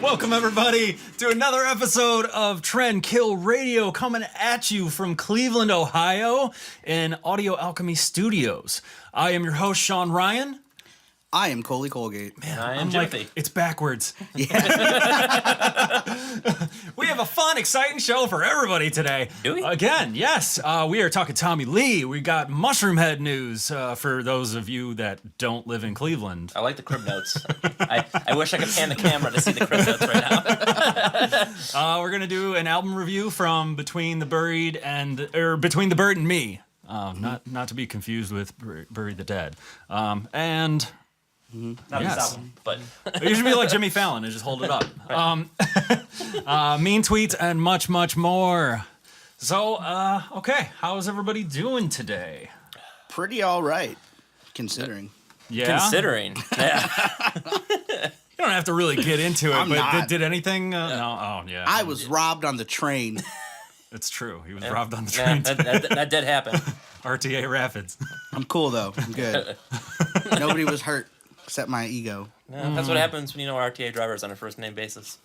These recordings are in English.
Welcome, everybody, to another episode of Trendkillradio, coming at you from Cleveland, Ohio, in Audio Alchemy Studios. I am your host, Sean Ryan. I am Coley Colgate. Man, I am Jimothy. It's backwards. Yeah. We have a fun, exciting show for everybody today. Do we? Again, yes. We are talking Tommy Lee. We got Mushroomhead news for those of you that don't live in Cleveland. I like the crib notes. I wish I could pan the camera to see the crib notes right now. We're going to do an album review from Between the Bird and Me. Not to be confused with Bury the Dead. And... Not yes. this album, but You should be like Jimmy Fallon and just hold it up. Mean tweets and much, much more. So, okay, how's everybody doing today? Pretty all right, considering. Yeah? considering, yeah, You don't have to really get into it, I'm but not. did anything? No? Oh, yeah. I was robbed on the train. It's true. He was robbed on the train. that did happen. RTA Rapids. I'm cool, though. I'm good. Nobody was hurt except my ego. Yeah, that's what happens when you know RTA drivers on a first name basis.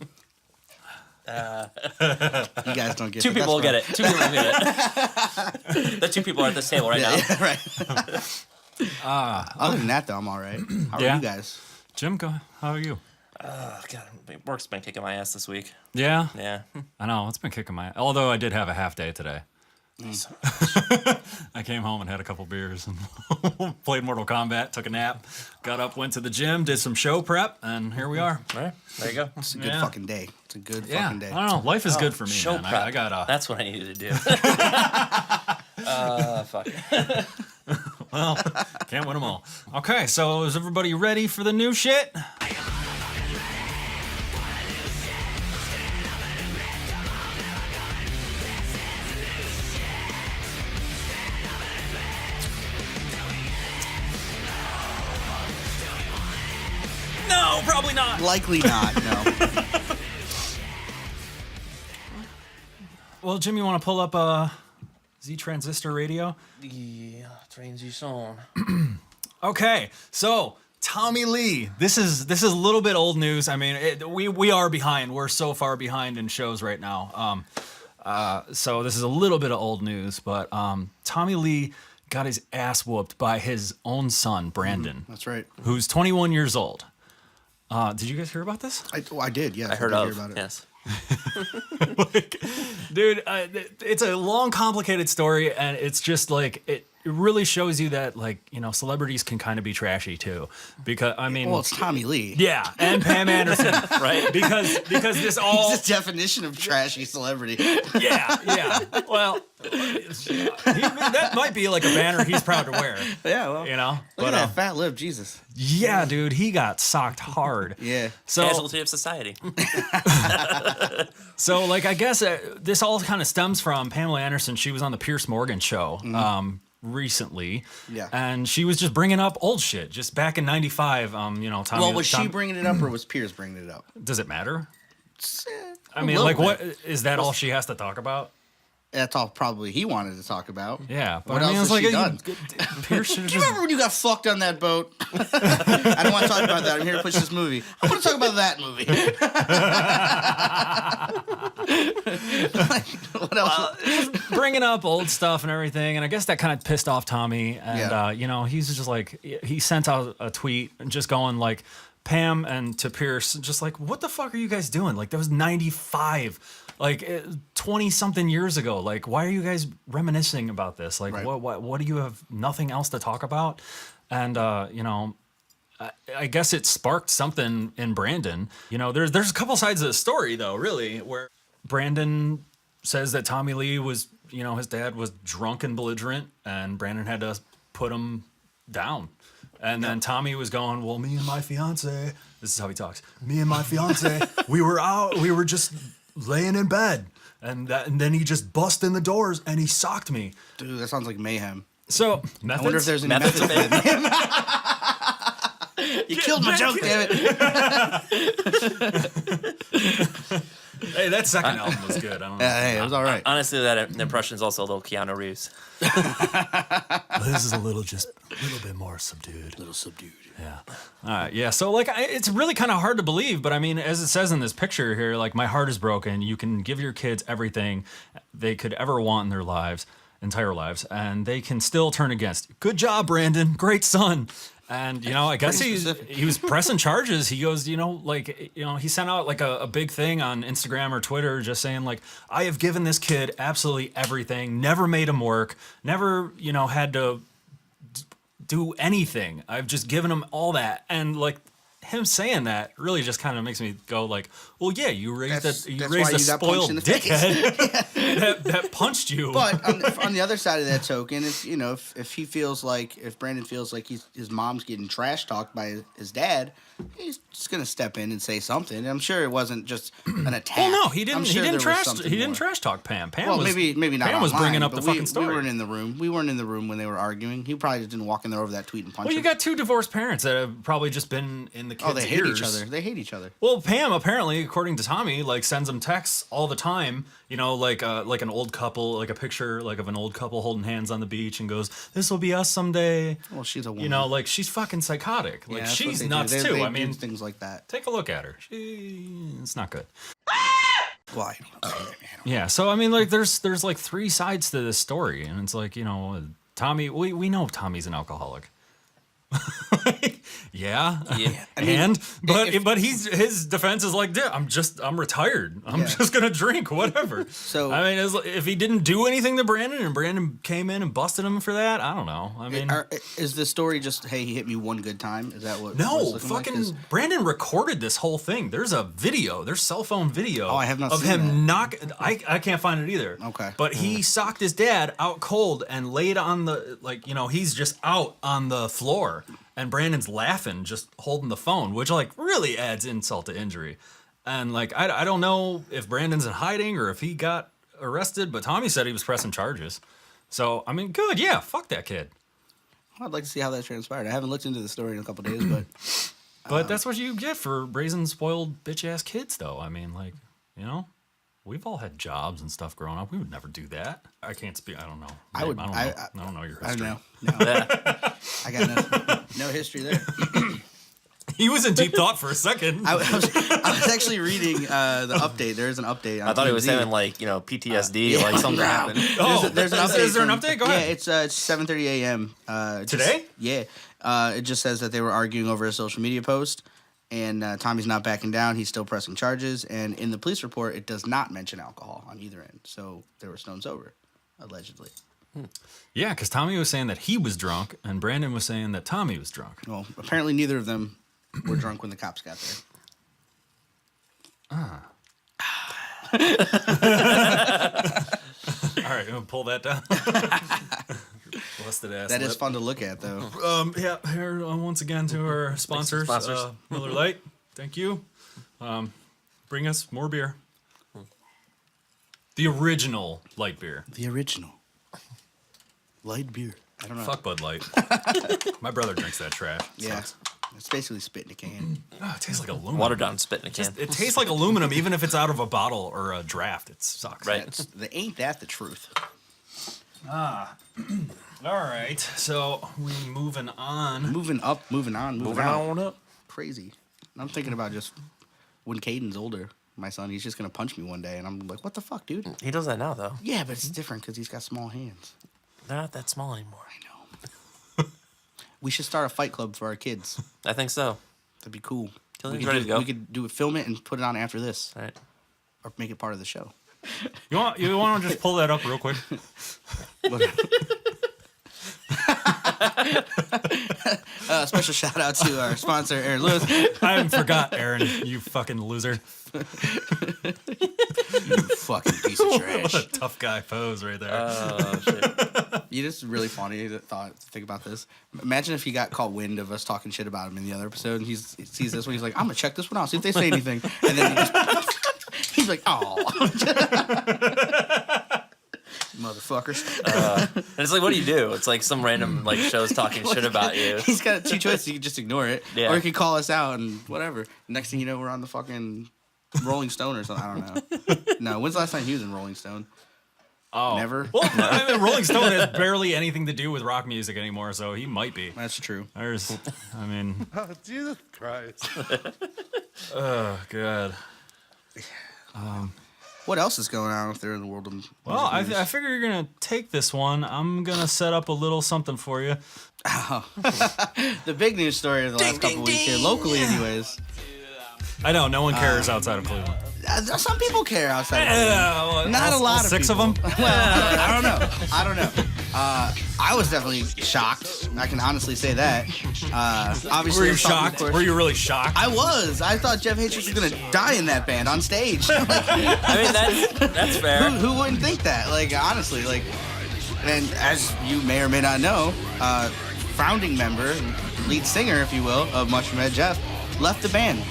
You guys don't get Two it. people will get That's it. Two people will get it. The two people are at this table right now. Yeah, right. Other than that, though, I'm all right. How are Yeah. you guys? Jim, how are you? God, work's been kicking my ass this week. Yeah? Yeah. I know. It's been kicking my... Although I did have a half day today. I came home and had a couple beers and played Mortal Kombat, took a nap, got up, went to the gym, did some show prep, and here we are. All right, there you go. It's a good Yeah. fucking day. It's a good Yeah, fucking day. I don't know. Life is good for me, Show man. prep. I got That's what I needed to do. Fuck. well, can't win them all. Okay, so is everybody ready for the new shit? No, probably not. Likely not, no. Well, Jim, you want to pull up Z Transistor Radio? Yeah, transition. Okay, so Tommy Lee. This is a little bit old news. I mean, we are behind. We're so far behind in shows right now. So this is a little bit of old news, but Tommy Lee got his ass whooped by his own son, Brandon, That's right. who's 21 years old. Did you guys hear about this? I did, yes. I heard did of. hear about it. Yes. Dude, it's a long, complicated story, and it's just like it really shows you that, like, you know, celebrities can kind of be trashy too. Because I mean, Well, it's Tommy Lee. yeah, and Pam Anderson, Right. Because this all It's the definition of trashy celebrity. yeah. Well, that might be like a banner he's proud to wear, Yeah, well. you know. Look at that fat lip, Jesus. Yeah, dude, he got socked hard. Yeah. So Casualty of society. So, like, I guess this all kind of stems from Pamela Anderson. She was on the Piers Morgan show recently. Yeah. And she was just bringing up old shit. Just back in 95, you know, Tommy... Well, was she bringing it up or was Piers bringing it up? Does it matter? Eh, I a mean, little like, bit. what... Is that all she has to talk about? That's all probably he wanted to talk about. Yeah. But What I mean, else it's has like... she Piers should have Do you just... remember when you got fucked on that boat? I don't want to talk about that. I'm here to push this movie. I want to talk about that movie. Like, what else? bringing up old stuff and everything, and I guess that kind of pissed off Tommy. And Yeah. you know, he's just like, he sent out a tweet and just going like, Pam and to Pierce, just like, what the fuck are you guys doing? Like, that was 95, like 20 something years ago. Like, why are you guys reminiscing about this? Like, Right. what do you have nothing else to talk about? And you know, I guess it sparked something in Brandon. You know, there's a couple sides of the story though, really, where Brandon says that Tommy Lee was, you know, his dad was drunk and belligerent, and Brandon had to put him down. And then Tommy was going, well, me and my fiance, this is how he talks, me and my fiance, we were just laying in bed. And then he just bust in the doors and he socked me. Dude, that sounds like mayhem. So, I wonder if there's any methods of in him. You killed my joke, damn it. Hey, that second album was good. I don't know. Hey, it was all right. Honestly, that impression is also a little Keanu Reeves. This is a little bit more subdued. A little subdued. Yeah. All right. Yeah. So like, it's really kind of hard to believe, but I mean, as it says in this picture here, like my heart is broken. You can give your kids everything they could ever want in their lives, entire lives, and they can still turn against you. Good job, Brandon. Great son. And, I guess he was pressing charges. He goes, he sent out like a big thing on Instagram or Twitter just saying like, I have given this kid absolutely everything, never made him work, never, had to do anything. I've just given him all that. And like him saying that really just kind of makes me go like, well, yeah, you raised a spoiled dickhead that punched you. But on the other side of that token, if Brandon feels like his mom's getting trash talked by his dad, he's just gonna step in and say something. And I'm sure it wasn't just an attack. Well, no, he didn't. He didn't trash talk Pam. Well, maybe not. Pam was bringing up the fucking story. We weren't in the room. We weren't in the room when they were arguing. He probably just didn't walk in there over that tweet and punch. Well, you got two divorced parents that have probably just been in the kids' they hate ears. each other. They hate each other. Well, Pam apparently, according to Tommy, like sends him texts all the time. Like an old couple, like a picture like of an old couple holding hands on the beach, and goes, "This will be us someday." Well, she's a woman. Like she's fucking psychotic. Like she's nuts too. They I mean, do things like that. Take a look at her. It's not good. Why? Yeah. So I mean, like, there's like three sides to this story, and it's like Tommy. We know Tommy's an alcoholic. Yeah. But his defense is like, I'm retired. I'm just gonna drink, whatever. So I mean, if he didn't do anything to Brandon and Brandon came in and busted him for that, I don't know. I mean, is the story just, hey, he hit me one good time? Is that what? No, fucking Brandon recorded this whole thing. There's a video. There's cell phone video. Oh, I have not of seen him that. I can't find it either. Okay. But he socked his dad out cold and laid on the he's just out on the floor. And Brandon's laughing, just holding the phone, which like really adds insult to injury. And like I don't know if Brandon's in hiding or if he got arrested, but Tommy said he was pressing charges. So I mean, good, yeah, fuck that kid. I'd like to see how that transpired. I haven't looked into the story in a couple days, but but that's what you get for raising spoiled bitch ass kids, though. I mean, like, we've all had jobs and stuff growing up. We would never do that. I can't speak. I don't know. I don't know. I don't know your history. I don't know. No. I got no history there. He was in deep thought for a second. I was actually reading the update. There is an update. On I thought TMZ. he was saying like PTSD, like something happened. Oh, there's an update. Is there an update? Go ahead. Yeah, it's 7:30 a.m. Today? It just says that they were arguing over a social media post, and Tommy's not backing down. He's still pressing charges, and in the police report, it does not mention alcohol on either end. So they were stone sober, allegedly. Yeah, because Tommy was saying that he was drunk, and Brandon was saying that Tommy was drunk. Well, apparently neither of them were drunk when the cops got there. All right, I'm gonna pull that down. Busted ass. That is lip. fun to look at, though. Yeah. Here once again to our sponsors, Miller Lite. Thank you. Bring us more beer. The original light beer. The original light beer. I don't know. Fuck Bud Light. My brother drinks that trash. Yeah. It's basically spit in a can. Oh, it tastes like aluminum. Watered down spit in a can. It tastes like aluminum, even if it's out of a bottle or a draft. It sucks. Right. Ain't that the truth? All right. So we moving on. Moving on. Moving on up. Crazy. I'm thinking about just when Caden's older, my son, he's just going to punch me one day. And I'm like, what the fuck, dude? He does that now, though. Yeah, but it's different because he's got small hands. They're not that small anymore. I know. We should start a fight club for our kids. I think so. That'd be cool. Ready to go. We could film it and put it on after this. All right. Or make it part of the show. You want to just pull that up real quick? Special shout out to our sponsor, Aaron Lewis. I forgot, Aaron. You fucking loser. You fucking piece of trash. What a tough guy pose right there. Oh, shit. You know, it's really funny to think about this. Imagine if he got caught wind of us talking shit about him in the other episode, and he sees this one. He's like, I'm gonna check this one out, see if they say anything, and then he He's like, oh. Motherfuckers. And it's like, what do you do? It's like some random like show's talking shit about you. He's got two choices. You can just ignore it, Yeah. or he could call us out and whatever. Next thing you know, we're on the fucking Rolling Stone or something. I don't know. No, when's the last time he was in Rolling Stone? Oh, Never? Well, I mean, Rolling Stone has barely anything to do with rock music anymore, so he might be. That's true. There's, I mean, Oh, Jesus Christ. oh, God. What else is going on out there in the world of music Well, I news? figure you're going to take this one. I'm going to set up a little something for you. The big news story of the last couple weeks here, locally anyways. I know, no one cares outside of Cleveland. Some people care outside of Cleveland. Not a lot of six people. of them? Well, I don't know. I was definitely shocked. I can honestly say that. Obviously, Were you I'm talking, of shocked? course- Were you really shocked? I was. I thought Jeff Hatrix was gonna die in that band on stage. Like, I mean, that's fair. who wouldn't think that? Like, honestly, like, and as you may or may not know, founding member, lead singer, if you will, of Mushroomhead, Jeff, left the band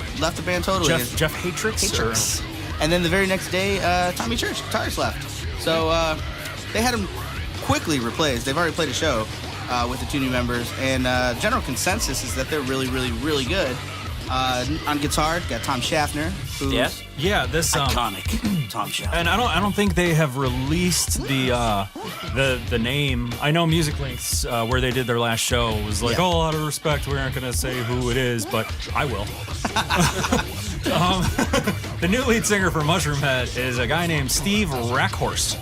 totally. Jeff Hatrix? Hatrix. And then the very next day, Tommy Church, guitarist, left. So they had him quickly replaced. They've already played a show with the two new members, and general consensus is that they're really, really, really good. On guitar, got Tom Schaffner, who's Yeah. Yeah, this iconic. Tom Schaffner. and I don't think they have released the name. I know Music Links where they did their last show was like, Yeah. oh, out of respect, we aren't gonna say who it is, but I will. The new lead singer for Mushroomhead is a guy named Steve Rackhorst.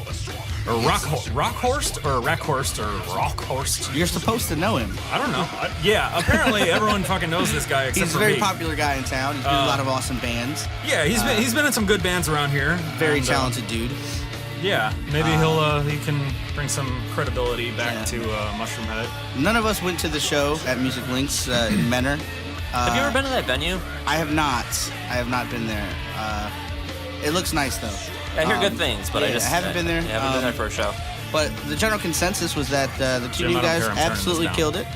Or Rockhorst or Rackhorst or Rockhorst. You're supposed to know him. I don't know. Yeah, apparently everyone fucking knows this guy except He's for a very me. popular guy in town. He's been in a lot of awesome bands. Yeah, he's been in some good bands around here. Very And, talented dude. Yeah, maybe he can bring some credibility back to Mushroomhead. None of us went to the show at Music Links in Menor. Have you ever been to that venue? I have not. I have not been there. It looks nice though. I hear good things, but yeah, I haven't been there. I haven't been there for a show. But the general consensus was that the two Jim, new I don't guys care, I'm turning absolutely this killed it.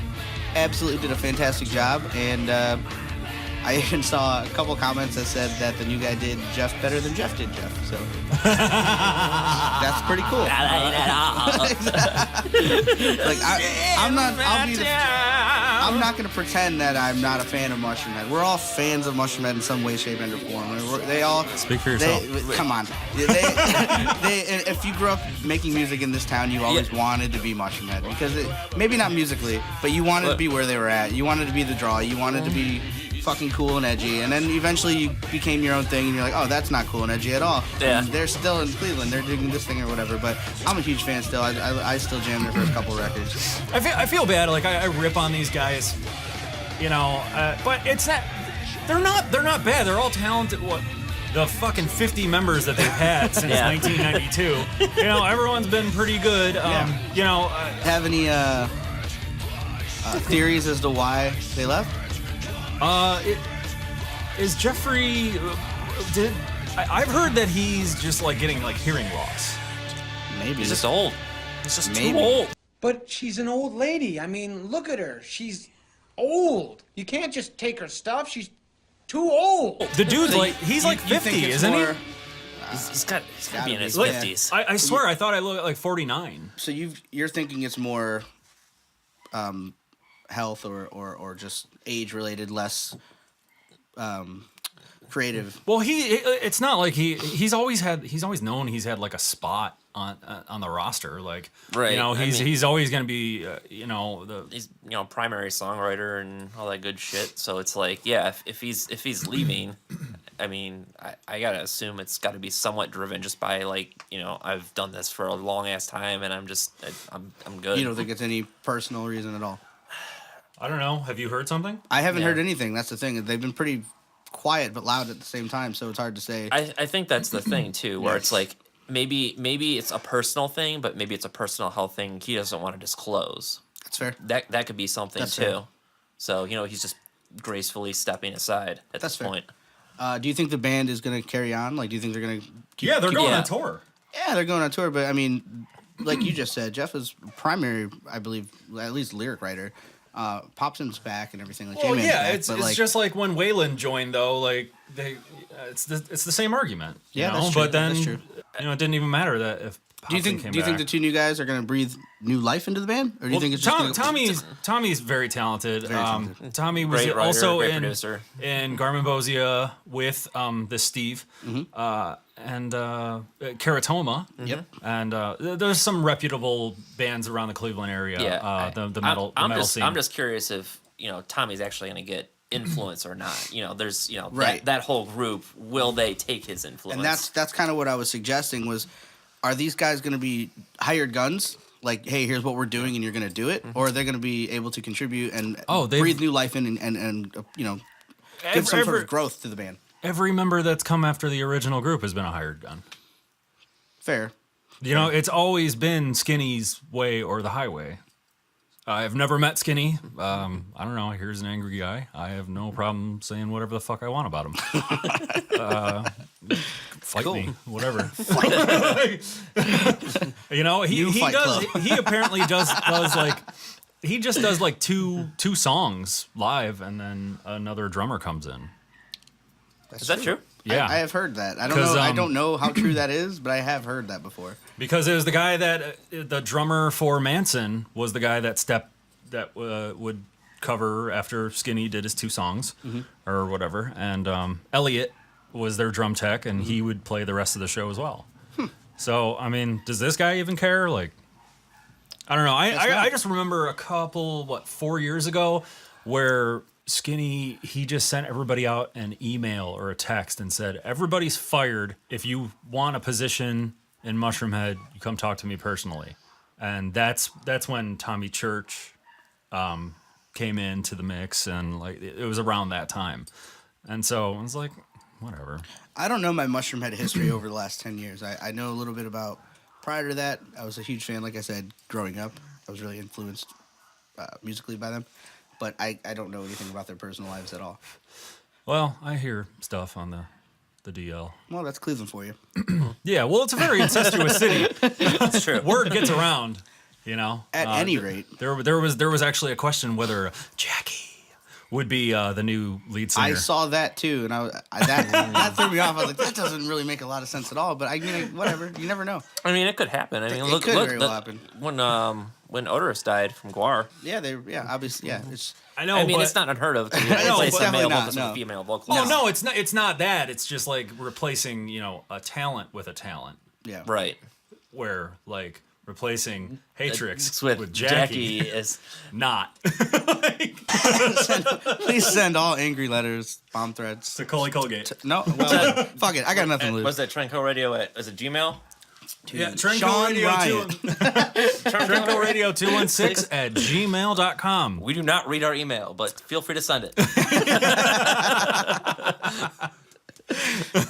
Absolutely did a fantastic job. And I even saw a couple comments that said that the new guy did Jeff better than Jeff did Jeff. So that's pretty cool. Like I'm not. I'm not going to pretend that I'm not a fan of Mushroomhead. We're all fans of Mushroomhead in some way, shape, and form. I mean, they all Speak for yourself. Come on. If you grew up making music in this town, you always wanted to be Mushroomhead because maybe not musically, but you wanted to be where they were at. You wanted to be the draw. You wanted to be fucking cool and edgy, and then eventually you became your own thing, and you're like, oh, that's not cool and edgy at all. Yeah. And they're still in Cleveland. They're doing this thing or whatever. But I'm a huge fan still. I still jam their first couple records. I feel bad. Like I rip on these guys, you know, but it's not. They're not bad. They're all talented. What? The fucking 50 members that they've had since Yeah. 1992. You know, everyone's been pretty good. You know, Have any theories as to why they left? is Jeffrey? I've heard that he's just like getting like hearing loss. Maybe. He's just old. He's just Maybe. too old. But she's an old lady. I mean, look at her. She's old. You can't just take her stuff. She's too old. The dude's like he's like You think 50, it's isn't more- he? He's got to be in his Like, 50s. I swear I thought I looked like 49. So you're thinking it's more health or just age related, less creative. Well, it's not like he's always known he's had like a spot on the roster, like Right, you know I mean- he's always gonna be you know He's primary songwriter and all that good shit. So it's like, yeah, if he's leaving, I mean, I gotta assume it's got to be somewhat driven just by like, I've done this for a long ass time and I'm good. You don't think it's any personal reason at all? I don't know. Have you heard something? I haven't Yeah. heard anything. That's the thing. They've been pretty quiet but loud at the same time, so it's hard to say. I think that's the thing too, where Yes. it's like maybe it's a personal thing, but maybe it's a personal health thing he doesn't want to disclose. That's fair. That could be something That's too. fair. So he's just gracefully stepping aside at That's this fair. point. Do you think the band is going to carry on? Like, do you think they're going to keep... Yeah, they're going yeah. on tour. Yeah, they're going on tour, but I mean, like you just said, Jeff is primary, I believe, at least lyric writer. Popson's back and everything. Like, Well, J-Man's yeah, back, it's but, like, just like when Waylon joined though, like they it's the same argument. Yeah, you know? that's true. But then That's true. it didn't even matter that if. Do you Hudson think came the back. two new guys are going to breathe new life into the band, or do you think it's just Tommy's very talented. Very talented. Tommy was Great writer, also great in producer. Garmin Bozia with the Steve and Keratoma. Yep. And there's some reputable bands around the Cleveland area. Yeah, the metal scene. I'm just curious if Tommy's actually going to get influence or not. There's Right. that whole group. Will they take his influence? And that's kind of what I was suggesting was, are these guys going to be hired guns? Like, hey, here's what we're doing, and you're going to do it, or are they going to be able to contribute and breathe new life in and give some sort of growth to the band? Every member that's come after the original group has been a hired gun. Fair. It's always been Skinny's way or the highway. I've never met Skinny. I don't know. Here's an angry guy. I have no problem saying whatever the fuck I want about him. Fight me, whatever. He Fight does. Club. He apparently does like he just does like two songs live, and then another drummer comes in. Is that true? Yeah, I have heard that. I don't know. I don't know how true that is, but I have heard that before. Because it was the guy that the drummer for Manson was the guy that would cover after Skinny did his two songs or whatever, and Elliot was their drum tech, and he would play the rest of the show as well. So I mean, does this guy even care? Like, I don't know. I just remember a couple 4 years ago where Skinny, he just sent everybody out an email or a text and said, everybody's fired. If you want a position in Mushroomhead, you come talk to me personally. And that's when Tommy Church came into the mix, and like it was around that time. And so I was like, whatever. I don't know my Mushroomhead history over the last 10 years. I know a little bit about, prior to that, I was a huge fan, like I said, growing up. I was really influenced musically by them. But I don't know anything about their personal lives at all. Well, I hear stuff on the DL. Well, that's Cleveland for you. Yeah, well, it's a very incestuous city. That's true. Word gets around, At any rate. There was actually a question whether Jackie would be the new lead singer. I saw that too, and that threw me off. I was like, that doesn't really make a lot of sense at all. But I mean, whatever. You never know. I mean, it could happen. I mean, It look, could look very well happen. when Odorous died from Guar. Yeah, obviously, yeah. It's I know. I mean, but, it's not unheard of to know, replace but a male definitely not, vocalist with no. a female vocalist. Oh no, it's not that. It's just like replacing a talent with a talent. yeah. Right. Where like replacing Hatrix With with Jackie is not Please send all angry letters, bomb threats. to Coley Colgate. No, well, fuck it. I got nothing to lose. was that Trendkillradio at is it Gmail? Yeah, Sean Trendkill Radio Ryan. Trendkill Radio 216 at gmail.com. We do not read our email, but feel free to send it.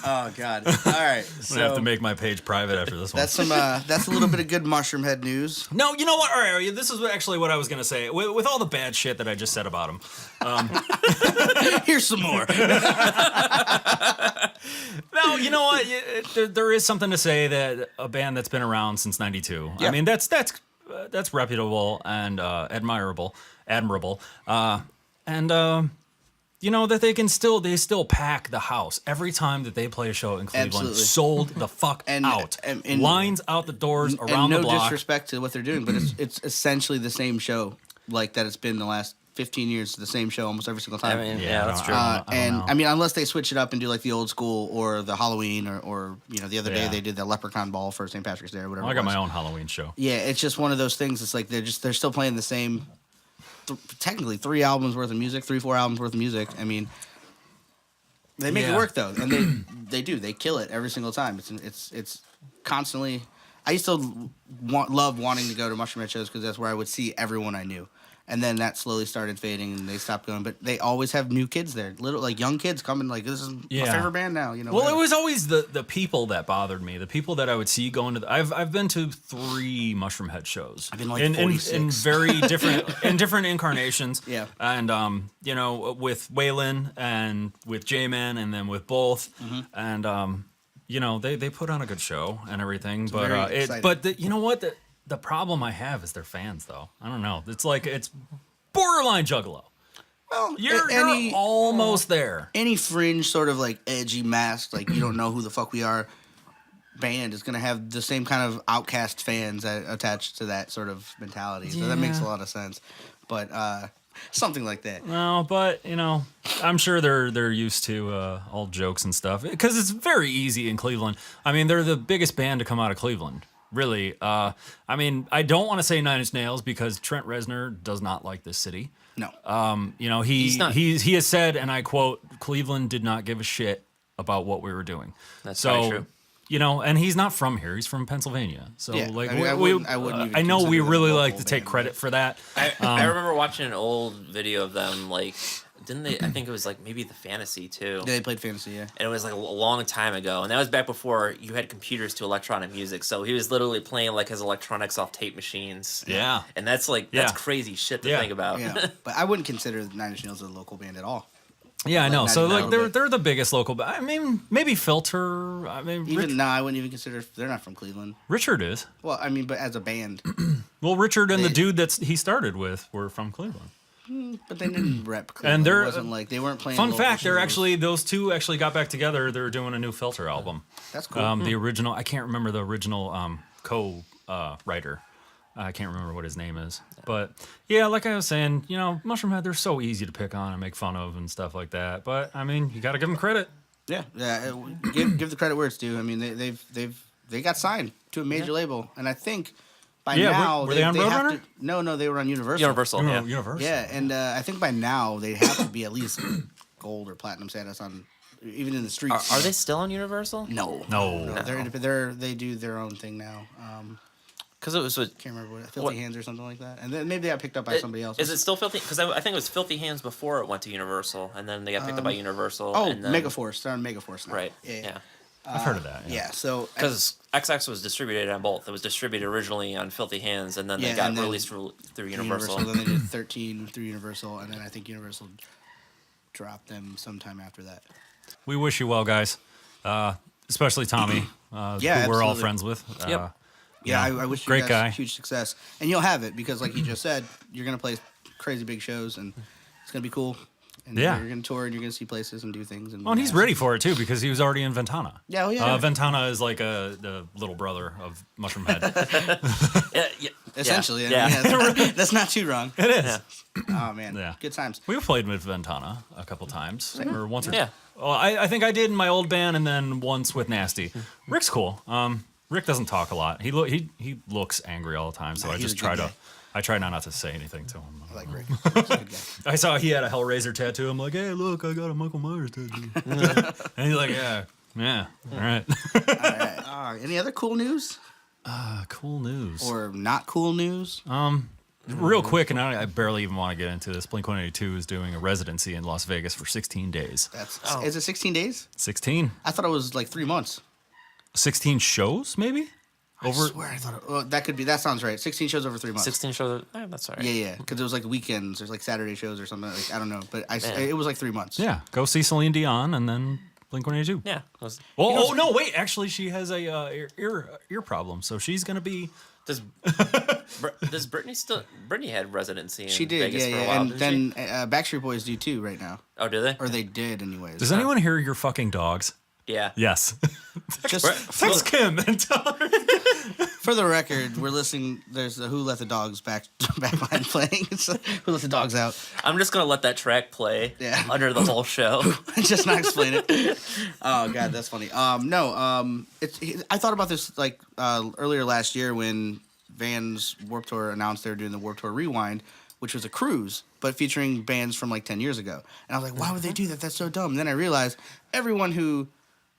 Oh God! All right, I'm gonna have to so make my page private after this one. that's a little bit of good Mushroomhead news. No, you know what? All right, this is actually what I was gonna say. With all the bad shit that I just said about him, Here's some more. no, you know what? There is something to say that a band that's been around since '92. Yeah. I mean, that's reputable and admirable, and that they still pack the house every time that they play a show in Cleveland. Absolutely. Sold the fuck out, and lines out the doors around and no the block. disrespect to what they're doing, but it's essentially the same show like that. It's been the last 15 years, the same show almost every single time. I mean, Yeah, that's I true. don't know. I mean, unless they switch it up and do like the old school or the Halloween or the other day Yeah. they did the Leprechaun Ball for St. Patrick's Day or whatever. I it got was. my own Halloween show. Yeah, it's just one of those things. It's like they're still playing the same, technically 4 albums worth of music. I mean, they make it Yeah. work though, and they do. They kill it every single time. It's constantly. I used to love wanting to go to Mushroomhead shows because that's where I would see everyone I knew. And then that slowly started fading, and they stopped going. But they always have new kids there, young kids coming. Like, this is my Yeah. favorite band now. Well, whatever. it was always the people that bothered me. The people that I would see going to. I've been to 3 Mushroomhead shows. I've been like in 46. very different incarnations. Yeah. And with Waylon and with J-Man and then with both, and they put on a good show and everything. But very exciting. you know what the problem I have is their fans though. I don't know. It's borderline Juggalo. Well, You're almost there. any fringe sort of like edgy mask, like you don't know who the fuck we are, band is gonna have the same kind of outcast fans attached to that sort of mentality. So that makes a Yeah. lot of sense. But something like that. No, but I'm sure they're used to all jokes and stuff because it's very easy in Cleveland. I mean, they're the biggest band to come out of Cleveland. Really. I mean, I don't want to say Nine Inch Nails because Trent Reznor does not like this city. No. He's not- he has said, and I quote, Cleveland did not give a shit about what we were doing. That's so, probably true. And he's not from here. He's from Pennsylvania. So, Yeah, like, I mean, I wouldn't even I know we consider them a really local like to take band, credit but- for that. I remember watching an old video of them, like, didn't they? I think it was like maybe the Fantasy too. Yeah, they played Fantasy, yeah. And it was like a long time ago, and that was back before you had computers to electronic music. So he was literally playing like his electronics off tape machines. Yeah. And that's like Yeah. that's crazy shit to Yeah. think about. But I wouldn't consider Nine Inch Nails a local band at all. Yeah, I know. Like, So not like even a little they're the biggest local. I mean, maybe Filter. I mean, I wouldn't even consider they're not from Cleveland. Richard is. Well, I mean, but as a band, Well, Richard and the They- dude he started with were from Cleveland. but they didn't rep Cleveland. And they're it wasn't like they weren't playing. Fun local fact: shows. those two actually got back together. They're doing a new Filter album. That's cool. The original, I can't remember the original co-writer. I can't remember what his name is. But yeah, like I was saying, Mushroomhead, they're so easy to pick on and make fun of and stuff like that. But I mean, you got to give them credit. Yeah. Give the credit where it's due. I mean, they got signed to a major label, and I think by Yeah, now were they on have Roadrunner? to. No, they were on Universal. Universal, yeah. Universal. Yeah, and I think by now they have to be at least gold or platinum status on, even in the streets. Are they still on Universal? No. No. They do their own thing now. Because it was with. Can't remember Filthy Hands or something like that, and then maybe they got picked up by somebody else. Is it still Filthy? Because I think it was Filthy Hands before it went to Universal, and then they got picked up by Universal. Oh, and then, Megaforce. They're on Megaforce now. Right. Yeah. I've heard of that. Yeah. So Because XX was distributed on both. It was distributed originally on Filthy Hands, and then they Yeah, got and then released through Universal. Then they did 13 through Universal, and then I think Universal dropped them sometime after that. We wish you well, guys. Especially Tommy, Yeah, who we're all absolutely. friends with. Yep. Yeah, I wish you great guys guy. huge success, and you'll have it because, like you just said, you're gonna play crazy big shows, and it's gonna be cool. And Yeah. you're gonna tour, and you're gonna see places and do things. And Oh, and he's ready for it too because he was already in Ventana. Yeah, oh, yeah. Ventana is like the little brother of Mushroomhead. Yeah. Essentially, Yeah. that's not too wrong. It is. Oh man, Yeah. good times. We played with Ventana a couple times, or once or Yeah. Well, I think I did in my old band, and then once with Nasty. Rick's cool. Rick doesn't talk a lot. He looks angry all the time, so Nah, I he's just a good try guy. I try not to say anything to him. I like Rick. Rick's a good guy. I saw he had a Hellraiser tattoo. I'm like, hey, look, I got a Michael Myers tattoo. And he's like, yeah, all right. All right. Any other cool news Cool news. or not cool news? Real quick, and I barely even want to get into this. Blink-182 is doing a residency in Las Vegas for 16 days. Is it 16 days? 16? I thought it was like 3 months. 16 shows, maybe? I swear I thought that could be. That sounds right. 16 shows over 3 months. 16 shows. That's all right. Yeah, because it was like weekends. There's like Saturday shows or something. Like I don't know, but it was like 3 months. Yeah, go see Celine Dion and then Blink-182. Yeah. It was- Oh, no, wait. Actually, she has a ear problem, so she's going to be... Does Britney had residency in She did. Vegas for a Yeah, while, and didn't then Backstreet Boys do too right now, she? Oh, do they? or they did anyways. Does anyone hear your fucking dogs? Yeah. Yes. Just Text Kim and tell her. for the record, we're listening. There's the Who Let the Dogs backline playing. It's Who Let the Dogs Out. I'm just gonna let that track play Yeah. under the whole show. Just not explain it. Oh god, that's funny. I thought about this like earlier last year when Vans Warped Tour announced they were doing the Warped Tour Rewind, which was a cruise, but featuring bands from like 10 years ago. And I was like, why would they do that? That's so dumb. And then I realized everyone who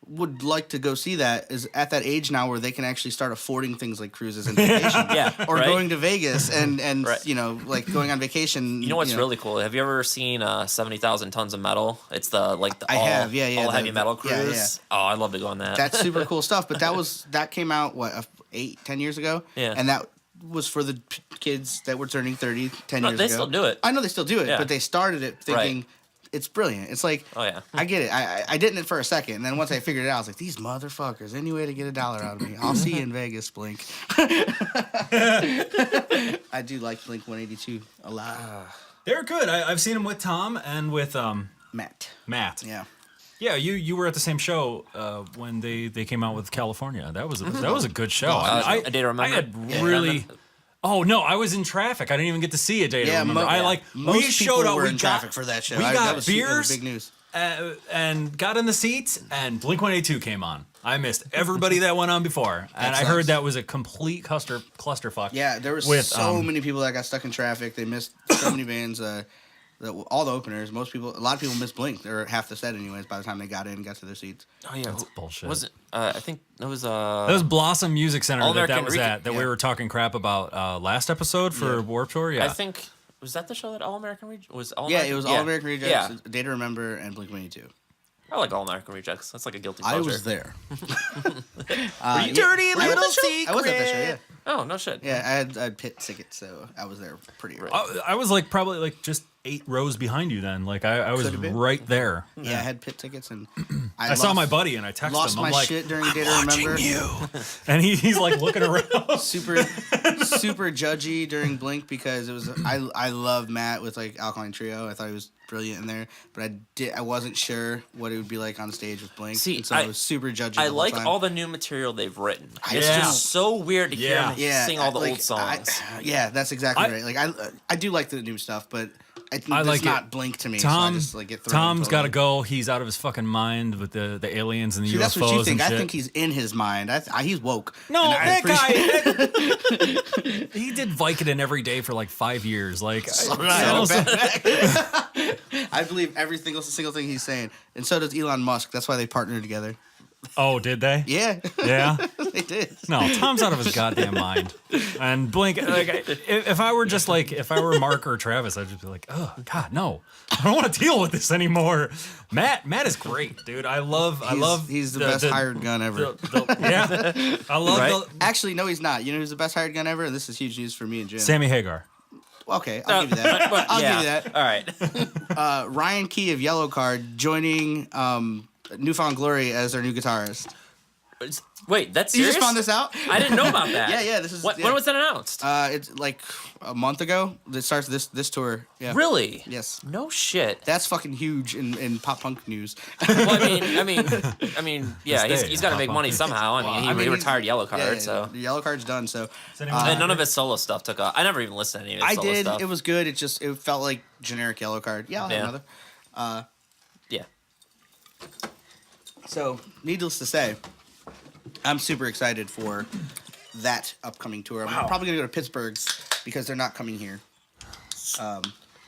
would like to go see that is at that age now where they can actually start affording things like cruises and vacation. Yeah, Or right? going to Vegas and Right. like going on vacation. You know what's really cool? Have you ever seen 70,000 Tons of Metal? It's the I have, yeah, all the- heavy metal yeah, cruise. yeah. Oh, I'd love to go on that. That's super cool stuff. But that came out 8-10 years ago. Yeah. And that was for the kids that were turning 30 10 No, years they ago. still do it. I know they still do it, Yeah. but they started it thinking it's brilliant. It's like, Oh, yeah. I get it. I didn't for a second, and then once I figured it out, I was like, these motherfuckers. Any way to get $1 out of me? I'll see you in Vegas, Blink. I do like Blink 182 a lot. They're good. I've seen them with Tom and with Matt. Matt. Yeah. Yeah, you were at the same show when they came out with California. That was a good show. A Day to Remember? I had really. Oh no, I was in traffic. I didn't even get to see A Day to Remember. Most we people showed up. were We in got traffic for that show. We That got was beers. big news. And got in the seats, and Blink-182 came on. I missed everybody that went on before, and I sucks. heard that was a complete clusterfuck. Yeah, there was with, so many people that got stuck in traffic. They missed so many bands. All the openers. A lot of people missed Blink. Or half the set, anyways. By the time they got in, and got to their seats. Oh yeah, That's bullshit. Was it? I think that was. That was Blossom Music Center that All-American was at that we were talking crap about last episode for Warped Tour. Yeah, I think was that the show that All American Rejects was. All Yeah, it was All American Rejects, Yeah, A Day to Remember, and Blink-182. I like All American Rejects. That's like a guilty pleasure. I was there. you dirty little I was at that show. Yeah. Oh no shit. Yeah, I had pit tickets, so I was there pretty early. I was like probably like just 8 rows behind you then. Like I was Could've been. right there. Yeah, I had pit tickets, and I saw my buddy and I texted lost him. my I'm like, shit during A Day to Remember. and he's like looking around. super judgy during Blink because it was I love Matt with like Alkaline Trio. I thought he was brilliant in there, but I wasn't sure what it would be like on stage with Blink. See, and so I was super judgy. I the whole like time. all the new material they've written. It's Yeah. just so weird to hear Yeah. them sing all the like, old songs. Yeah, that's exactly I- right. Like I do like the new stuff, but it's like not it. Blink to me. Tom, so I just like get thrown Tom's got to totally. go. He's out of his fucking mind with the aliens and the See, UFOs that's what you think. and I shit. think he's in his mind. He's woke. No, And I that appreciate- guy. He did Vicodin every day for like 5 years. Like, I believe every single thing he's saying, and so does Elon Musk. That's why they partner together. oh, did they? Yeah, Yeah. they did. No, Tom's out of his goddamn mind. And Blink, like, if I were Mark or Travis, I'd just be like, oh God, no, I don't want to deal with this anymore. Matt is great, dude. I love. He's the best hired gun ever. Yeah, I love Right? Actually, no, he's not. You know who's the best hired gun ever? And this is huge news for me and Jim. Sammy Hagar. Okay, I'll give you that. I'll give you that. All right. Ryan Key of Yellowcard joining Newfound Glory as their new guitarist. Wait, that's You serious? just found this out? I didn't know about that. Yeah. This is When was that announced? It's like a month ago. It starts this tour. Yeah. Really? Yes. No shit. That's fucking huge in pop punk news. Well, I mean, yeah, Stay. he's got to make money somehow. I mean, he retired Yellow Card, so. the Yellow Card's done. So And none of his solo stuff took off. I never even listened to any of his I solo did. stuff. It was good. It felt like generic Yellow Card. Yeah, I'll have another. Yeah. So, needless to say, I'm super excited for that upcoming tour. I'm probably gonna go to Pittsburgh because they're not coming here.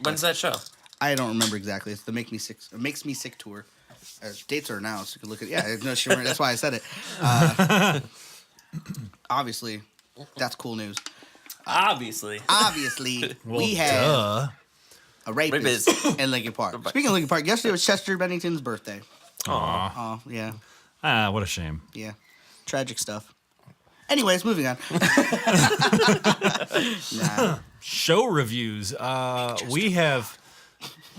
When's that show? I don't remember exactly. It's the Makes Me Sick tour. Dates are announced. You can look at no, sure. That's why I said it. Obviously, that's cool news. Obviously. We had a rapist in Lincoln Park. Speaking of Lincoln Park, yesterday was Chester Bennington's birthday. Aw. Oh, yeah. What a shame. Yeah. Tragic stuff. Anyways, moving on. Nah. Show reviews. We have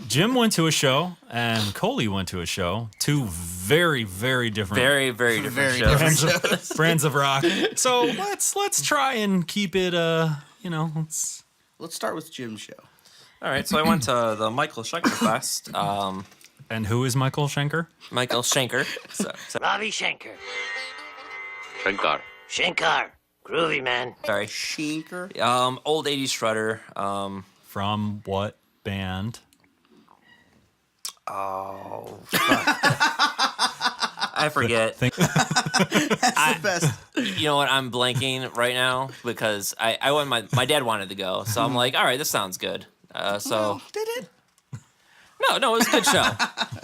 Jim went to a show and Coley went to a show. Two very, very different Very, very different Very shows. different. brands of rock. So let's try and keep it. Let's. Let's start with Jim's show. All right, so I went to the Michael Schenker Fest. And who is Michael Schenker? Michael Schenker. Robbie Schenker. Shankar. Shankar. Groovy, man. Sorry. Shinker. Old 80s shredder. From what band? Oh, fuck. I forget. That's the best. You know what? I'm blanking right now because I went. My dad wanted to go, so I'm like, all right, this sounds good. So Did it? no, it was a good show.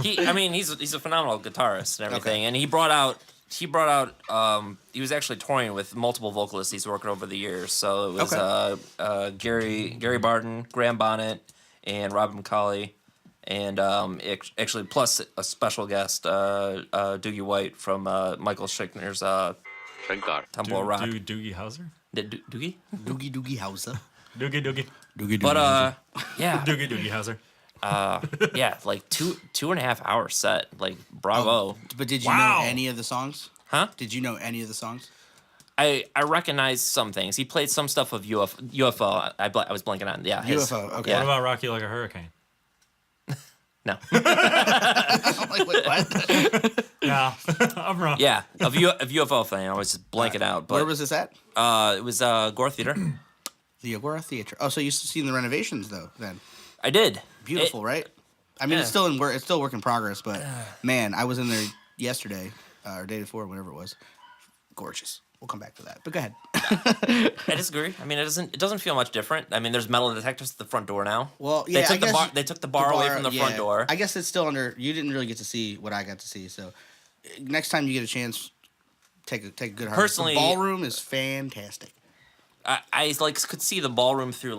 He's a phenomenal guitarist and everything, and he brought out. He was actually touring with multiple vocalists he's worked over the years. So it was Gary Barton, Graham Bonnet, and Robin McCauley. And actually, plus a special guest, Doogie White from Michael Schenker's Shankar. Temple of Rock. Doogie Howser? Doogie? Doogie Howser. Doogie. But, yeah. Doogie Howser. Yeah, like 2.5 hour set. Like, bravo. But did you Wow. know any of the songs? Huh? Did you know any of the songs? I recognize some things. He played some stuff of UFO. I was blanking on UFO. Okay. Yeah. What about Rocky Like a Hurricane? No. I'm like, wait, what? Yeah, I'm wrong. Yeah, of UFO thing. I was just blanking out. But Where was this at? it was Gore Theater. The Agora Theater. Oh, so you've seen the renovations though? Then I did. beautiful, right? I mean, yeah. it's still in work. It's still work in progress. But man, I was in there yesterday or day before, whatever it was. Gorgeous. We'll come back to that. But go ahead. I disagree. I mean, it doesn't feel much different. I mean, there's metal detectors at the front door now. Well, yeah, They took the bar away from the front door. I guess it's still under. You didn't really get to see what I got to see. So next time you get a chance, take a good harvest. Personally, the ballroom is fantastic. I like could see the ballroom through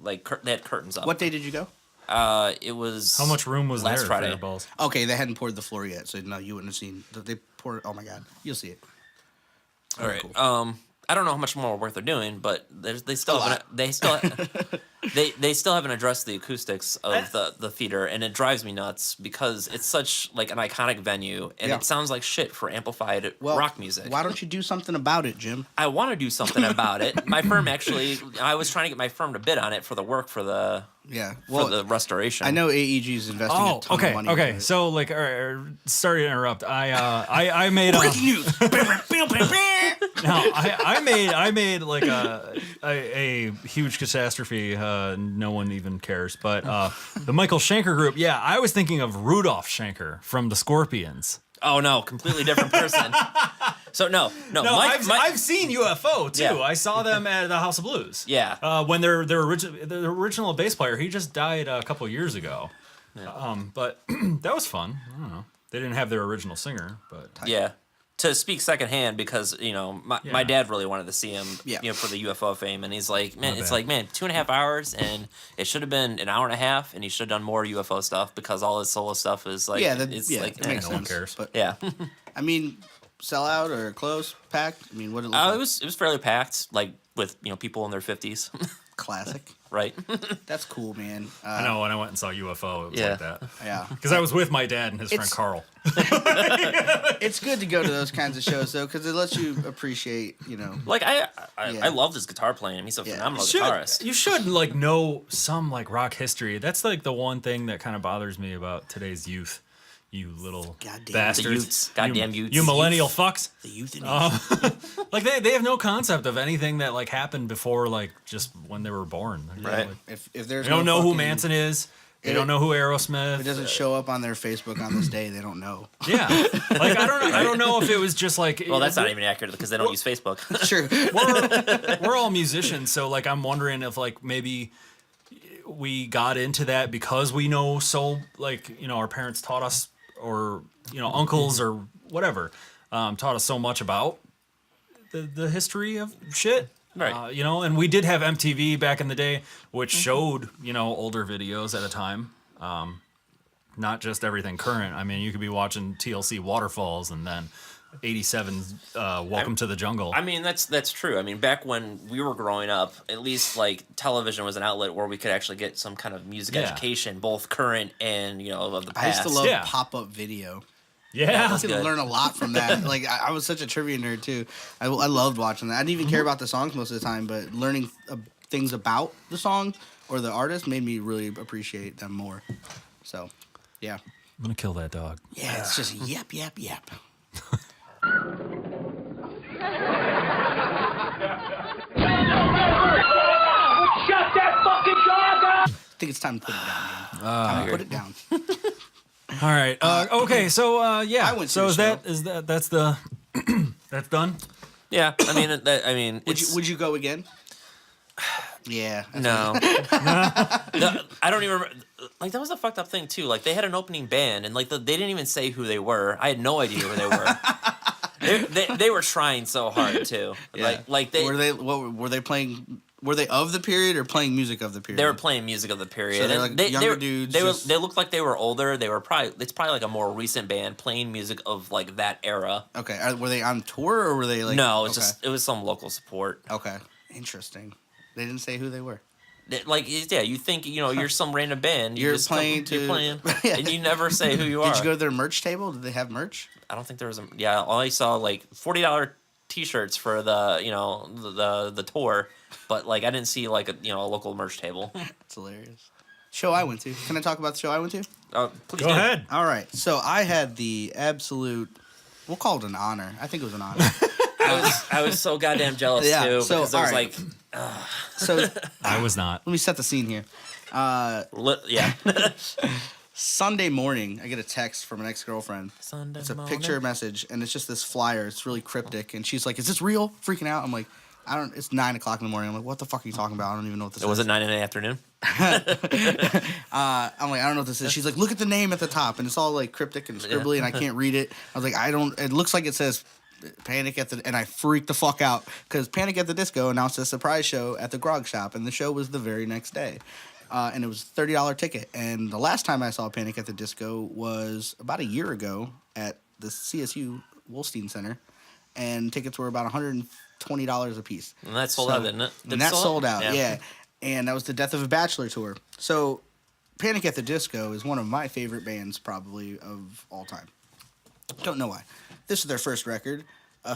they had curtains up. What day did you go? It was How much room was last there Friday. for your balls? Okay, they hadn't poured the floor yet, so no, you wouldn't have seen. They poured. Oh my God, you'll see it. All right. Cool. I don't know how much more work they're doing, but they still A lot. they still haven't addressed the acoustics of the theater, and it drives me nuts because it's such like an iconic venue, and Yeah. it sounds like shit for amplified Well, rock music. Why don't you do something about it, Jim? I want to do something about it. My firm actually, I was trying to get my firm to bid on it for the work for the Yeah. for the restoration. I know AEG's investing a ton of money. okay. into it. So like, sorry to interrupt. I made Breaking news. no, I made like a huge catastrophe. No one even cares. But the Michael Schenker group. Yeah, I was thinking of Rudolph Schenker from the Scorpions. Oh no, completely different person. So no, No, I've seen UFO too. Yeah. I saw them at the House of Blues. Yeah. When the original bass player, he just died a couple years ago. But that was fun. I don't know. They didn't have their original singer, but Yeah. To speak secondhand, because my Yeah. dad really wanted to see him, Yeah. for the UFO fame, and he's like, man, Not it's bad. like, man, 2.5 hours, and it should have been an hour and a half, and he should have done more UFO stuff because all his solo stuff is like, Yeah, it's like, it makes no one sense. cares. But yeah. I mean, sell out or close, packed. I mean, what it look It like? was fairly packed, like with people in their 50s, Classic. right? That's cool, man. I know when I went and saw UFO, it was Yeah. like that. Yeah. Because I was with my dad and his friend It's- Carl. It's good to go to those kinds of shows though, because it lets you appreciate, Like I Yeah. loved his guitar playing. He's a Yeah. phenomenal guitarist. You should like know some like rock history. That's like the one thing that kind of bothers me about today's youth. You little Goddamn. The bastards. Utes. Goddamn you, Utes. You millennial fucks. the youth in Like they have no concept of anything that like happened before like just when they were born. Right. Like, if there's they don't know who fucking- Manson is. They It- don't know who Aerosmith. If it doesn't show up on their Facebook on this day, they don't know. Yeah. Like I don't know if it was just like Well, that's not even accurate because they don't use Facebook. Sure. we're all musicians, so like I'm wondering if like maybe we got into that because we know so like our parents taught us or uncles or whatever taught us so much about the history of shit. Right. And we did have MTV back in the day, which showed older videos at a time. Not just everything current. I mean, you could be watching TLC Waterfalls and then 87's Welcome to the Jungle. I mean, that's true. I mean, back when we were growing up, at least like television was an outlet where we could actually get some kind of music Yeah. education, both current and of the I past. used to love Yeah. pop-up video. yeah. I used to good. learn a lot from that. Like I was such a trivia nerd too. I loved watching that. I didn't even care about the songs most of the time, but learning things about the song or the artist made me really appreciate them more. So, yeah, I'm gonna kill that dog. yeah, it's just yep. Shut that fucking dog up! I think it's time to put it down. Jim. Time to put it down. All right. Okay. So yeah. I went to so the is that's the that's done. Yeah, I mean, Would you go again? Yeah. no. I don't even remember. Like that was a fucked up thing too. Like they had an opening band, and like they didn't even say who they were. I had no idea who they were. they were trying so hard too. Yeah. Like they were they playing? Were they of the period or playing music of the period? They were playing music of the period. So they're And like younger were- dudes, They just- they looked like they were older. They were it's probably like a more recent band playing music of like that era. Okay. Were they on tour or were they like? No, it's okay. just it was some local support. Okay. Interesting. They didn't say who they were. Like yeah, you think you're some random band. You're just playing you're to- playing, Yeah. and you never say who you are. Did you go to their merch table? Did they have merch? I don't think there was a. Yeah, all I saw like $40 T-shirts for the tour, but like I didn't see like a local merch table. It's hilarious. Show I went to. Can I talk about the show I went to? Please Go do. ahead. All right. So I had the absolute. We'll call it an honor. I think it was an honor. I was so goddamn jealous Yeah, too so, because I was all right. like, So I was not. let me set the scene here. yeah. Sunday morning, I get a text from an ex-girlfriend. Sunday It's a morning. picture message, and it's just this flyer. It's really cryptic, and she's like, "Is this real?" Freaking out. I'm like, "I don't." It's 9 o'clock in the morning. I'm like, "What the fuck are you talking about? I don't even know what this is." Was it 9 in the afternoon? I'm like, "I don't know what this is." She's like, "Look at the name at the top," and it's all like cryptic and scribbly, and I can't read it. I was like, "I don't." It looks like it says Panic at the, and I freaked the fuck out because Panic at the Disco announced a surprise show at the Grog Shop, and the show was the very next day. And it was a $30 ticket. And the last time I saw Panic at the Disco was about a year ago at the CSU Wolstein Center, and tickets were about $120 a piece. And that sold out, didn't it? And that sold out, yeah. And that was the Death of a Bachelor tour. So Panic at the Disco is one of my favorite bands probably of all time. Don't know why. This is their first record,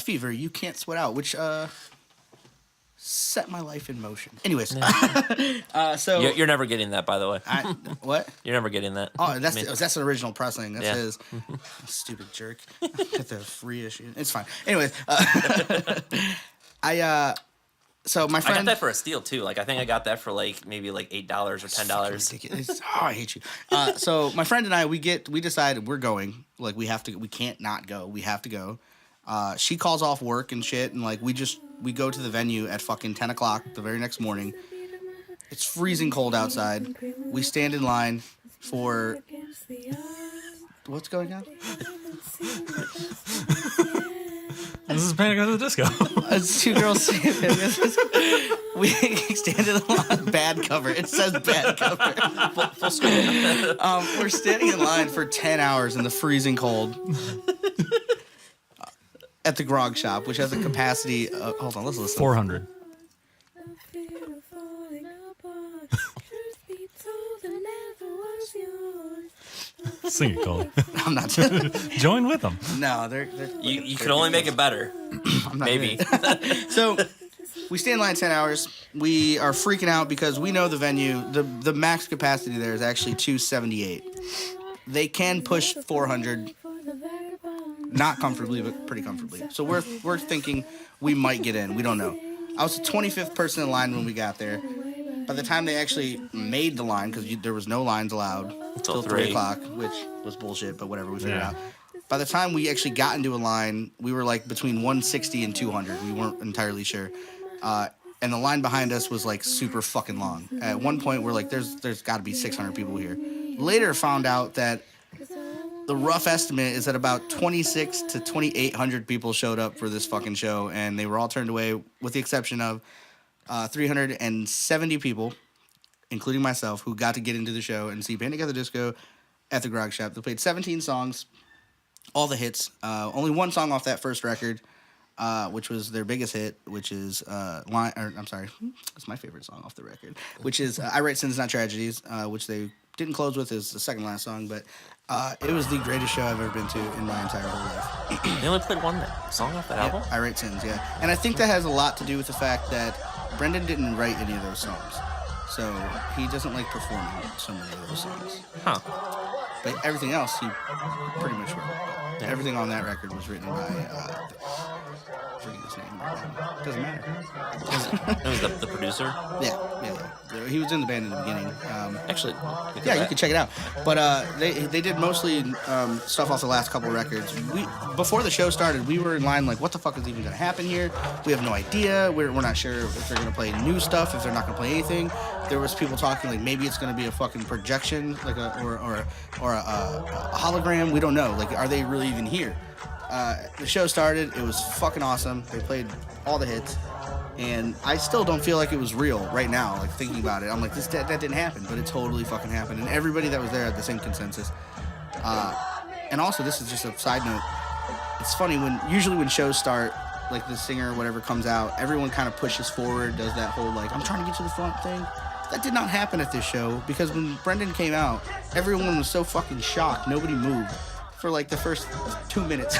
Fever, You Can't Sweat Out, which set my life in motion. Anyways, so You're never getting that, by the way. what? You're never getting that. Oh, that's an original pressing. That Yeah. says, stupid jerk. Get the free issue. It's fine. Anyways, so my I got friend. that for a steal too. Like I think I got that for like maybe like $8 or $10. Ridiculous. Oh, I hate you. So my friend and I, we decided we're going. Like we have to. We can't not go. We have to go. She calls off work and shit, and like we go to the venue at fucking 10 o'clock the very next morning. It's freezing cold outside. We stand in line for. What's going on? This is Panic at the Disco. It's two girls singing. We stand in the line. Bad cover. It says bad cover. Full screen. We're standing in line for 10 hours in the freezing cold at the Grog Shop, which has a capacity of, hold on, let's listen. 400. Sing it, Cole. I'm not. Join with them. No, they're You can only make it better. I'm not Maybe. So we stay in line 10 hours. We are freaking out because we know the venue, the max capacity there is actually 278. They can push 400, not comfortably, but pretty comfortably. So we're thinking we might get in. We don't know. I was the 25th person in line when we got there. By the time they actually made the line, because there was no lines allowed until 3 o'clock, which was bullshit, but whatever, we figured it out. By the time we actually got into a line, we were like between 160 and 200. We weren't entirely sure. And the line behind us was like super fucking long. At one point, we're like, there's got to be 600 people here. Later found out that the rough estimate is that about 26 to 2,800 people showed up for this fucking show, and they were all turned away with the exception of 370 people, including myself, who got to get into the show and see Panic at the Disco at the Grog Shop. They played 17 songs, all the hits. Only one song off that first record, which was their biggest hit, which is it's my favorite song off the record, which is I Write Sins Not Tragedies, which they didn't close with as the second last song, but it was the greatest show I've ever been to in my entire whole life. They only played one song off that album? I Write Sins, yeah. And I think that has a lot to do with the fact that Brendan didn't write any of those songs. So he doesn't like performing so many of those songs. Huh. But everything else, he pretty much wrote. Yeah. Everything on that record was written by, I forget his name right now. Doesn't matter. It was the producer? Yeah. He was in the band in the beginning. Actually, yeah, you can check it out. But they did mostly stuff off the last couple of records. Before the show started, we were in line like, what the fuck is even going to happen here? We have no idea. We're not sure if they're going to play new stuff, if they're not going to play anything. There was people talking like maybe it's going to be a fucking projection, like or a hologram. We don't know. Like, are they really even here? The show started. It was fucking awesome. They played all the hits. And I still don't feel like it was real right now, like thinking about it. I'm like, that didn't happen, but it totally fucking happened. And everybody that was there had the same consensus. And also, this is just a side note. It's funny, usually when shows start, like the singer or whatever comes out, everyone kind of pushes forward, does that whole like, I'm trying to get to the front thing. That did not happen at this show, because when Brendan came out, everyone was so fucking shocked. Nobody moved. for like the first 2 minutes.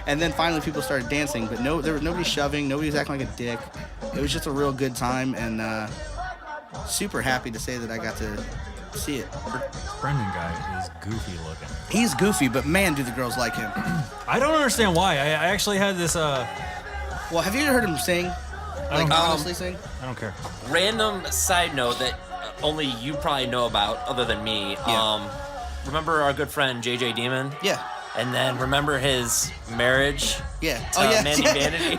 And then finally people started dancing, but there was nobody shoving, nobody was acting like a dick. It was just a real good time, and super happy to say that I got to see it. Brendan guy is goofy looking. He's goofy, but man, do the girls like him. I don't understand why. I actually had this. Well, have you ever heard him sing? Like, honestly sing? I don't care. Random side note that only you probably know about, other than me. Yeah. Remember our good friend JJ Demon? Yeah. And then remember his marriage? Yeah. Mandy Vanity?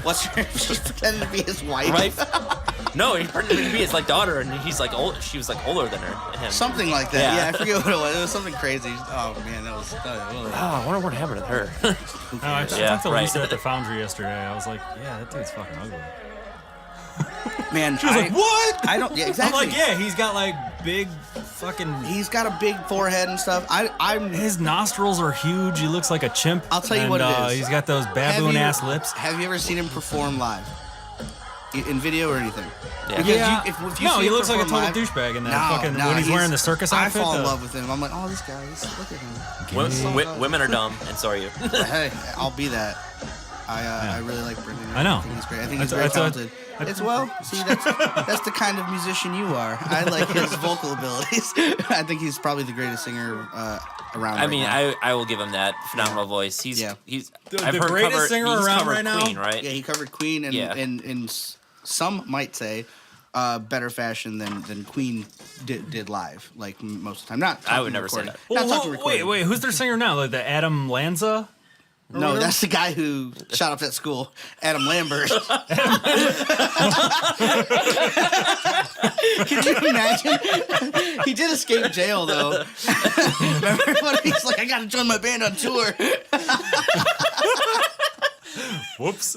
What's her? She's pretending to be his wife. Right? No, he pretended to be his like daughter, and he's like old. She was like older than him. Something like that. Yeah. Yeah, I forget what it was. It was something crazy. Oh man, that was. I wonder what happened to her. I Yeah, talked to right. Lisa at the Foundry yesterday. I was like, yeah, that dude's fucking ugly. Man, She was like, what? I don't. Yeah, exactly. I'm like, yeah, he's got like big fucking. He's got a big forehead and stuff. I'm. His nostrils are huge. He looks like a chimp. I'll tell you and, what it is. He's got those baboon ass lips. Have you ever seen him perform live? In video or anything? Yeah. Because Yeah. if you No, see he him looks like a perform total live- douchebag in that when he's wearing the circus outfit. I fall in love with him. I'm like, oh, this guy, look at him. Women are dumb, and so are you. Hey, I'll be that. I really like Brendan. I know. I think he's great. I think he's That's- very that's- talented. It's well, see, that's the kind of musician you are. I like his vocal abilities. I think he's probably the greatest singer around. I right mean, now. I will give him that phenomenal voice. He's Yeah. I've the heard greatest singer he's around covered right now? Queen, right? Yeah, he covered Queen, and Yeah. in some might say better fashion than Queen did live, like most of the time. Not I would talking never say recording. that. Not talking recording. Wait, who's their singer now? Like the Adam Lanza? No, that's the guy who shot up that school, Adam Lambert. Can you imagine? He did escape jail, though. Remember when he's like, I gotta join my band on tour? Whoops.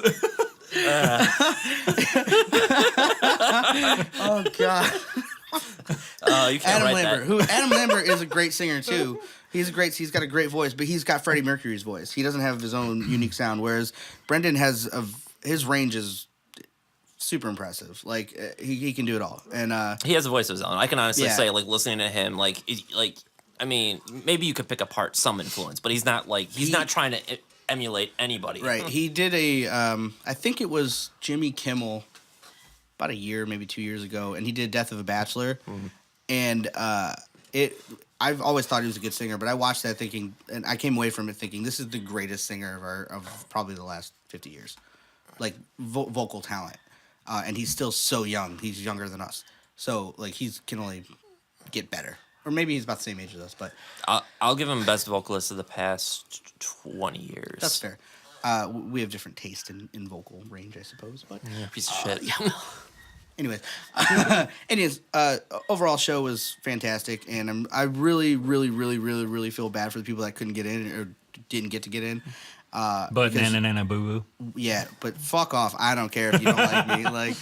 Oh, God. You can't Adam write Lambert. that. Adam Lambert is a great singer, too. He's got a great voice, but he's got Freddie Mercury's voice. He doesn't have his own unique sound, whereas Brendan has his range is super impressive. Like he can do it all, and He has a voice of his own. I can honestly Yeah. say, like, listening to him, I mean, maybe you could pick apart some influence, but he's not trying to emulate anybody. right. He did I think it was Jimmy Kimmel about a year, maybe 2 years ago, and he did Death of a Bachelor, and I've always thought he was a good singer, but I watched that thinking, and I came away from it thinking, this is the greatest singer of probably the last 50 years, like vocal talent, and he's still so young. He's younger than us, so like can only get better, or maybe he's about the same age as us. But I'll give him best vocalist of the past 20 years. that's fair. We have different taste in vocal range, I suppose. But Yeah, piece of shit. anyways, overall show was fantastic, and I really, really, really, really, really feel bad for the people that couldn't get in or didn't get to get in. But because- nana boo boo. Yeah, but fuck off. I don't care if you don't like me. Like,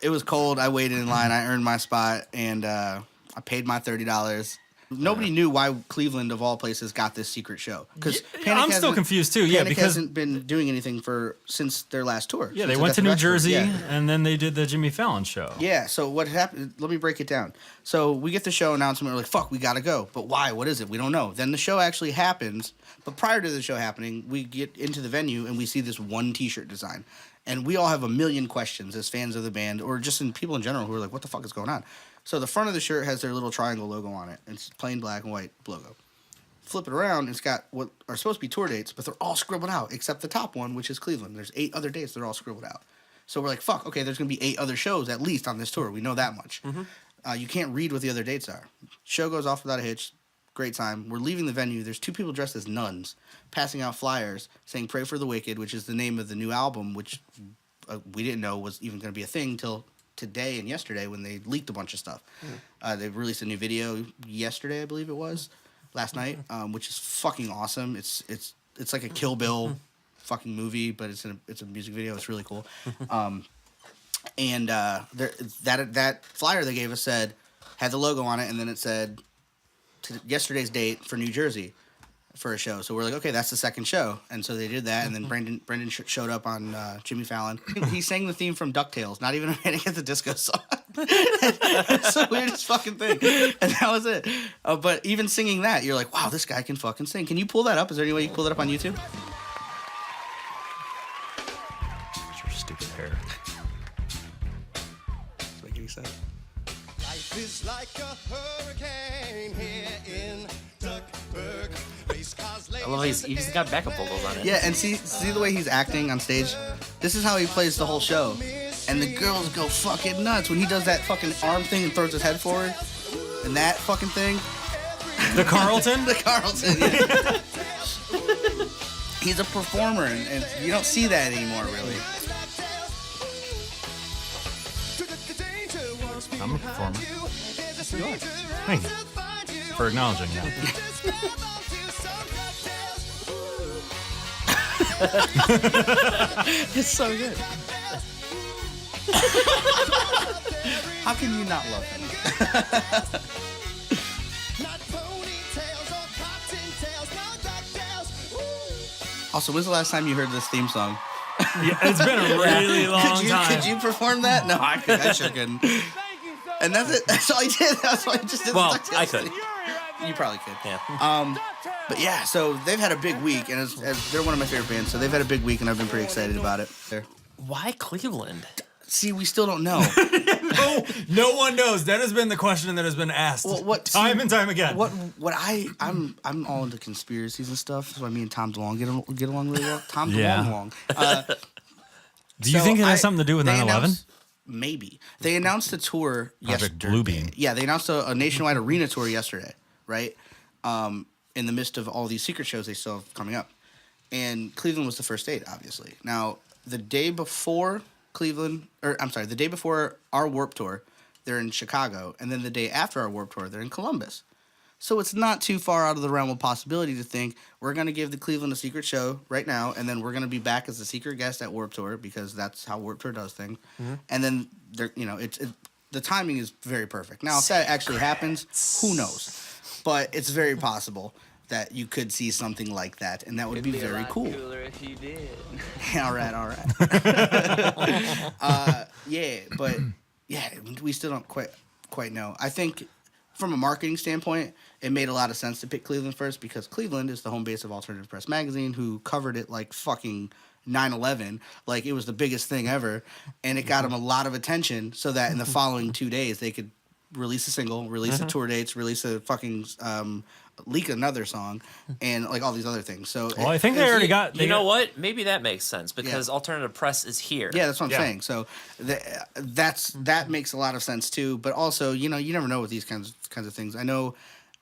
it was cold. I waited in line. I earned my spot, and I paid my $30. Nobody knew why Cleveland, of all places, got this secret show. Because I'm still confused too. Yeah, Panic because hasn't been doing anything since their last tour. yeah, since they the went Death to of New Bachelor. Jersey Yeah. and then they did the Jimmy Fallon show. Yeah, so what happened? Let me break it down. So we get the show announcement. We're like, fuck, we gotta go. But why? What is it? We don't know. Then the show actually happens. But prior to the show happening, we get into the venue and we see this one T-shirt design. And we all have a million questions as fans of the band, or just in people in general who are like, what the fuck is going on? So the front of the shirt has their little triangle logo on it. It's plain black and white logo. Flip it around, it's got what are supposed to be tour dates, but they're all scribbled out except the top one, which is Cleveland. There's 8 other dates, they're all scribbled out. So we're like, fuck, okay, there's going to be 8 other shows at least on this tour. We know that much. You can't read what the other dates are. Show goes off without a hitch. Great time. We're leaving the venue. There's 2 people dressed as nuns passing out flyers saying Pray for the Wicked, which is the name of the new album, which we didn't know was even going to be a thing till today and yesterday when they leaked a bunch of stuff. They released a new video yesterday, I believe it was, last night, which is fucking awesome. It's like a Kill Bill fucking movie, but it's a music video. It's really cool. And that flyer they gave us had the logo on it, and then it said yesterday's date for New Jersey. for a show. So we're like, okay, that's the second show. And so they did that. And then Brendan showed up on Jimmy Fallon. He sang the theme from DuckTales, not even a Panic at the Disco song. It's the weirdest fucking thing. And that was it. But even singing that, you're like, wow, this guy can fucking sing. Can you pull that up? Is there any way you can pull that up on YouTube? Your stupid hair. Does that make any sense? Life is like a hurricane here in Duckburg. I love he's got backup vocals on it. Yeah, and see the way he's acting on stage? This is how he plays the whole show. And the girls go fucking nuts when he does that fucking arm thing and throws his head forward. And that fucking thing. The Carlton? The Carlton, yeah. He's a performer, and you don't see that anymore, really. I'm a performer. Thank you for acknowledging that. It's so good. How can you not love him? Also, when's the last time you heard this theme song? Yeah, it's been a really long time. Could you perform that? No, I sure couldn't. And that's it. That's all he did. That's all he just did. Well, I could. You probably could. Yeah. But yeah, so they've had a big week, and as they're one of my favorite bands, so they've had a big week, and I've been pretty excited about it. There. Why Cleveland? See, we still don't know. No one knows. That has been the question that has been asked time and time again. I'm all into conspiracies and stuff. That's why me and Tom DeLonge get along really well. Tom Yeah. DeLonge. Do you think it has something to do with 9/11? Maybe. They announced a tour Project yesterday. Bluebeam. Yeah, they announced a nationwide arena tour yesterday, right? In the midst of all these secret shows they still have coming up. And Cleveland was the first date, obviously. Now, the day before the day before our Warped Tour, they're in Chicago. And then the day after our Warped Tour, they're in Columbus. So it's not too far out of the realm of possibility to think we're going to give the Cleveland a secret show right now, and then we're going to be back as the secret guest at Warped Tour because that's how Warped Tour does things. Mm-hmm. And then the timing is very perfect. Now, if that actually happens, who knows? But it's very possible that you could see something like that, and that would be very cool. Cooler if you did. All right. We still don't quite know. I think from a marketing standpoint, it made a lot of sense to pick Cleveland first because Cleveland is the home base of Alternative Press Magazine, who covered it like fucking 9/11, like it was the biggest thing ever, and it got them a lot of attention so that in the following 2 days they could release a single, release the tour dates, release a fucking leak another song, and like all these other things. So well, I think they already got. You know what? Maybe that makes sense because Alternative Press is here. Yeah, that's what I'm saying. So that makes a lot of sense too. But also, you never know with these kinds of things. I know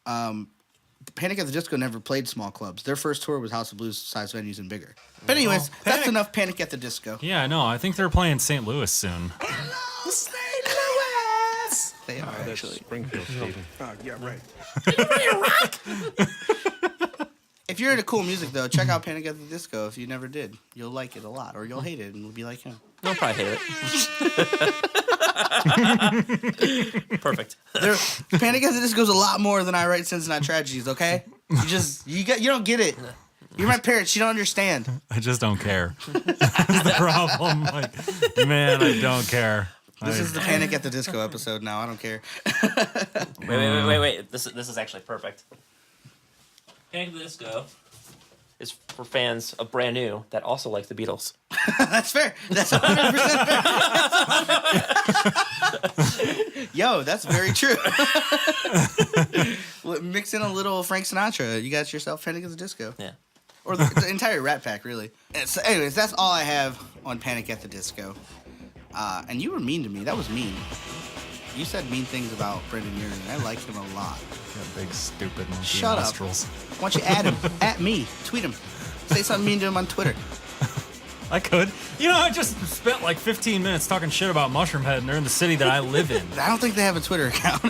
Panic at the Disco never played small clubs. Their first tour was House of Blues size venues and bigger. But anyways, that's enough Panic at the Disco. Yeah, I know. I think they're playing St. Louis soon. Hello, St. Louis. They are actually. Springfield, Stephen. Yeah, right. If you're into cool music, though, check out Panic at the Disco. If you never did, you'll like it a lot, or you'll hate it and be like him. You'll probably hate it. Perfect. Panic at the Disco is a lot more than I Write Sins Not Tragedies. Okay, you don't get it. You're my parents. You don't understand. I just don't care. That's the problem. Like, man, I don't care. This is the Panic at the Disco episode now. I don't care. Wait. This is actually perfect. Panic at the Disco is for fans of Brand New that also like the Beatles. That's fair. That's 100% fair. Yo, that's very true. Mix in a little Frank Sinatra. You got yourself Panic at the Disco. Yeah. Or the entire Rat Pack, really. So anyways, that's all I have on Panic at the Disco. And you were mean to me. That was mean. You said mean things about Brendan Urie, and I liked him a lot. That big stupid monkey Shut nostrils. up. Why don't you add him? At me. Tweet him. Say something mean to him on Twitter. I could. I just spent like 15 minutes talking shit about Mushroomhead, and they're in the city that I live in. I don't think they have a Twitter account.